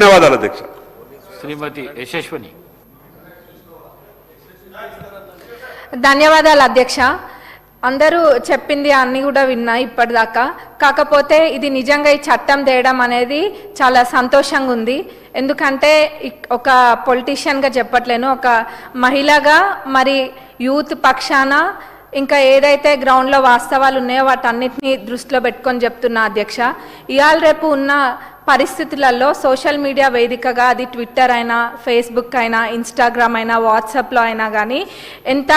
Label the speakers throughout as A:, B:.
A: ధన్యవాదాలు అధ్యక్ష.
B: శ్రీమతి యశస్విని.
C: ధన్యవాదాలు అధ్యక్ష. అందరూ చెప్పింది అన్నీ కూడా విన్నా ఇప్పటిదాకా. కాకపోతే ఇది నిజంగా ఈ చట్టం తేయడం అనేది చాలా సంతోషంగా ఉంది. ఎందుకంటే ఒక పొలిటీషియన్గా చెప్పట్లేను, ఒక మహిళగా మరి యూత్ పక్షాన ఇంకా ఏదైతే గ్రౌండ్లో వాస్తవాలు ఉన్నాయో వాటన్నిటిని దృష్టిలో పెట్టుకొని చెప్తున్నా అధ్యక్ష. ఇవాళ రేపు ఉన్న పరిస్థితులలో సోషల్ మీడియా వేదికగా, అది ట్విట్టర్ అయినా, ఫేస్బుక్ అయినా, ఇన్స్టాగ్రామ్ అయినా, వాట్సాప్లో అయినా కానీ ఎంత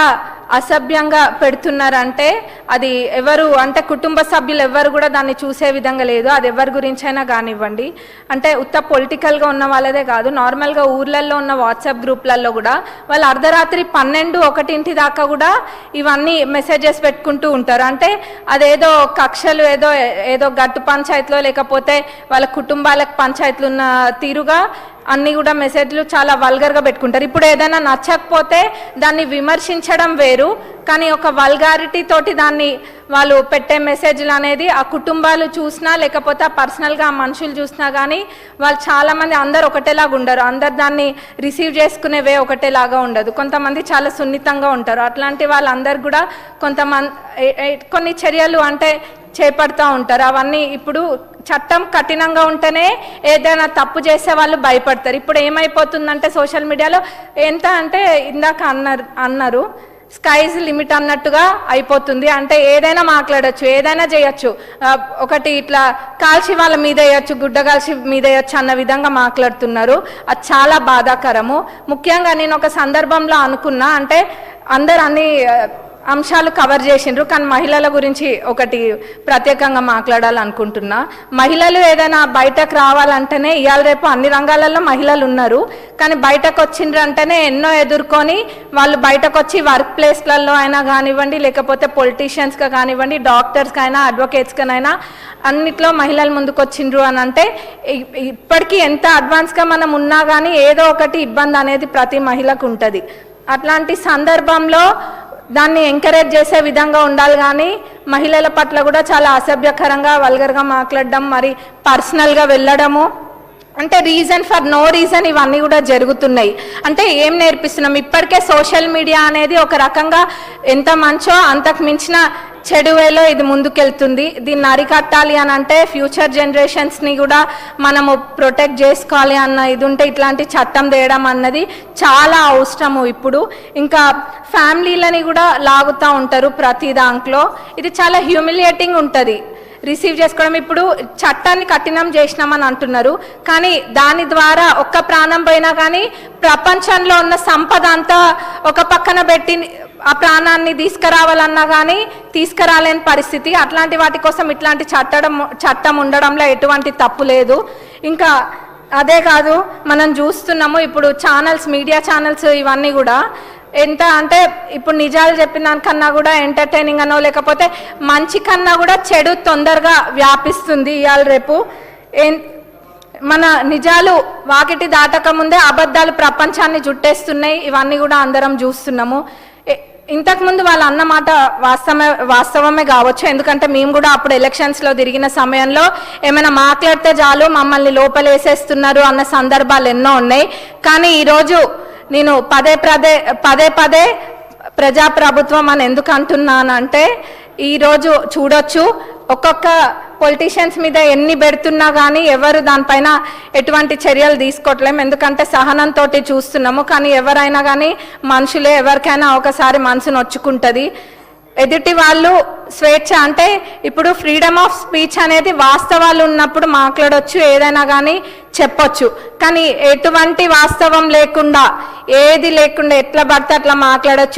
C: అసభ్యంగా పెడుతున్నారంటే అది ఎవరు అంటే కుటుంబ సభ్యులు ఎవరు కూడా దాన్ని చూసే విధంగా లేదు. అది ఎవరి గురించి అయినా కానివ్వండి, అంటే ఉత్త పొలిటికల్గా ఉన్న వాళ్ళదే కాదు, నార్మల్గా ఊర్లలో ఉన్న వాట్సాప్ గ్రూప్లలో కూడా వాళ్ళు అర్ధరాత్రి 12-1 దాకా కూడా ఇవన్నీ మెసేజెస్ పెట్టుకుంటూ ఉంటారు. అంటే అదేదో కక్షలు ఏదో గట్టు పంచాయతీలో లేకపోతే వాళ్ళ కుటుంబాలకు పంచాయతీలు ఉన్న తీరుగా అన్నీ కూడా మెసేజ్లు చాలా వల్గర్గా పెట్టుకుంటారు. ఇప్పుడు ఏదైనా నచ్చకపోతే దాన్ని విమర్శించడం వేరు, కానీ ఒక వల్గారిటీ తోటి దాన్ని వాళ్ళు పెట్టే మెసేజ్లు అనేది ఆ కుటుంబాలు చూసినా లేకపోతే పర్సనల్గా ఆ మనుషులు చూసినా కానీ వాళ్ళు చాలామంది అందరు ఒకటేలాగా ఉండరు. అందరు దాన్ని రిసీవ్ చేసుకునే వే ఒకటేలాగా ఉండదు. కొంతమంది చాలా సున్నితంగా ఉంటారు. అట్లాంటి వాళ్ళందరూ కూడా కొన్ని చర్యలు అంటే చేపడుతూ ఉంటారు. అవన్నీ ఇప్పుడు చట్టం కఠినంగా ఉంటేనే ఏదైనా తప్పు చేసే వాళ్ళు భయపడతారు. ఇప్పుడు ఏమైపోతుందంటే సోషల్ మీడియాలో ఎంత అంటే ఇందాక అన్నారు స్కైజ్ లిమిట్ అన్నట్టుగా అయిపోతుంది. అంటే ఏదైనా మాట్లాడచ్చు, ఏదైనా చేయొచ్చు. ఒకటి ఇట్లా కాల్చి వాళ్ళ మీద వేయచ్చు, గుడ్డ కాల్చి మీద వేయచ్చు అన్న విధంగా మాట్లాడుతున్నారు. అది చాలా బాధాకరము. ముఖ్యంగా నేను ఒక సందర్భంలో అనుకున్నా, అంటే అందరు అన్ని అంశాలు కవర్ చేసిండ్రు, కానీ మహిళల గురించి ఒకటి ప్రత్యేకంగా మాట్లాడాలనుకుంటున్నా. మహిళలు ఏదైనా బయటకు రావాలంటేనే ఇవాళ రేపు అన్ని రంగాలలో మహిళలు ఉన్నారు, కానీ బయటకు వచ్చిండ్రు అంటేనే ఎన్నో ఎదుర్కొని వాళ్ళు బయటకు వచ్చి వర్క్ ప్లేస్లలో అయినా కానివ్వండి, లేకపోతే పొలిటీషియన్స్గా కానివ్వండి, డాక్టర్స్కైనా అడ్వకేట్స్కైనా అన్నిట్లో మహిళలు ముందుకు వచ్చిండ్రు అని అంటే ఇప్పటికీ ఎంత అడ్వాన్స్గా మనం ఉన్నా కానీ ఏదో ఒకటి ఇబ్బంది అనేది ప్రతి మహిళకు ఉంటుంది. అట్లాంటి సందర్భంలో దాన్ని ఎంకరేజ్ చేసే విధంగా ఉండాలి, కానీ మహిళల పట్ల కూడా చాలా అసభ్యకరంగా వల్గర్గా మాట్లాడడం, మరి పర్సనల్గా వెళ్ళడము, అంటే రీజన్ ఫర్ నో రీజన్ ఇవన్నీ కూడా జరుగుతున్నాయి. అంటే ఏం నేర్పిస్తున్నాం? ఇప్పటికే సోషల్ మీడియా అనేది ఒక రకంగా ఎంత మంచో అంతకు మించిన చెడు వేలో ఇది ముందుకెళ్తుంది. దీన్ని అరికట్టాలి అని అంటే ఫ్యూచర్ జనరేషన్స్ని కూడా మనము ప్రొటెక్ట్ చేసుకోవాలి అన్న ఇది ఉంటే ఇట్లాంటి చట్టం తేయడం అన్నది చాలా అవసరము. ఇప్పుడు ఇంకా ఫ్యామిలీలని కూడా లాగుతూ ఉంటారు ప్రతి దాంట్లో. ఇది చాలా హ్యూమిలియేటింగ్ ఉంటుంది రిసీవ్ చేసుకోవడం. ఇప్పుడు చట్టాన్ని కఠినం చేసినామని అంటున్నారు, కానీ దాని ద్వారా ఒక్క ప్రాణం పోయినా కానీ ప్రపంచంలో ఉన్న సంపద అంతా ఒక పక్కన పెట్టి ఆ ప్రాణాన్ని తీసుకురావాలన్నా కానీ తీసుకురాలేని పరిస్థితి. అట్లాంటి వాటి కోసం ఇట్లాంటి చట్టం ఉండడంలో ఎటువంటి తప్పు లేదు. ఇంకా అదే కాదు, మనం చూస్తున్నాము ఇప్పుడు ఛానల్స్, మీడియా ఛానల్స్ ఇవన్నీ కూడా ఎంత అంటే ఇప్పుడు నిజాలు చెప్పిన దానికన్నా కూడా ఎంటర్టైనింగ్ అనో లేకపోతే మంచి కన్నా కూడా చెడు తొందరగా వ్యాపిస్తుంది. ఇవాళ రేపు మన నిజాలు వాకిటి దాటక ముందే అబద్ధాలు ప్రపంచాన్ని చుట్టేస్తున్నాయి. ఇవన్నీ కూడా అందరం చూస్తున్నాము. ఇంతకుముందు వాళ్ళు అన్నమాట వాస్తవమే కావచ్చు, ఎందుకంటే మేము కూడా అప్పుడు ఎలక్షన్స్లో తిరిగిన సమయంలో ఏమైనా మాట్లాడితే చాలు మమ్మల్ని లోపలేసేస్తున్నారు అన్న సందర్భాలు ఎన్నో ఉన్నాయి. కానీ ఈరోజు నేను పదే పదే ప్రజాప్రభుత్వం అని ఎందుకు అంటున్నానంటే ఈరోజు చూడొచ్చు ఒక్కొక్క పొలిటీషియన్స్ మీద ఎన్ని పెడుతున్నా కానీ ఎవరు దానిపైన ఎటువంటి చర్యలు తీసుకోవట్లేము. ఎందుకంటే సహనంతో చూస్తున్నాము, కానీ ఎవరైనా కానీ మనుషులే, ఎవరికైనా ఒకసారి మనసు నొచ్చుకుంటుంది. ఎదుటి వాళ్ళు స్వేచ్ఛ అంటే ఇప్పుడు ఫ్రీడమ్ ఆఫ్ స్పీచ్ అనేది వాస్తవాలు ఉన్నప్పుడు మాట్లాడొచ్చు, ఏదైనా కానీ చెప్పొచ్చు. కానీ ఎటువంటి వాస్తవం లేకుండా, ఏది లేకుండా ఎట్లా పడితే అట్లా మాట్లాడొచ్చు.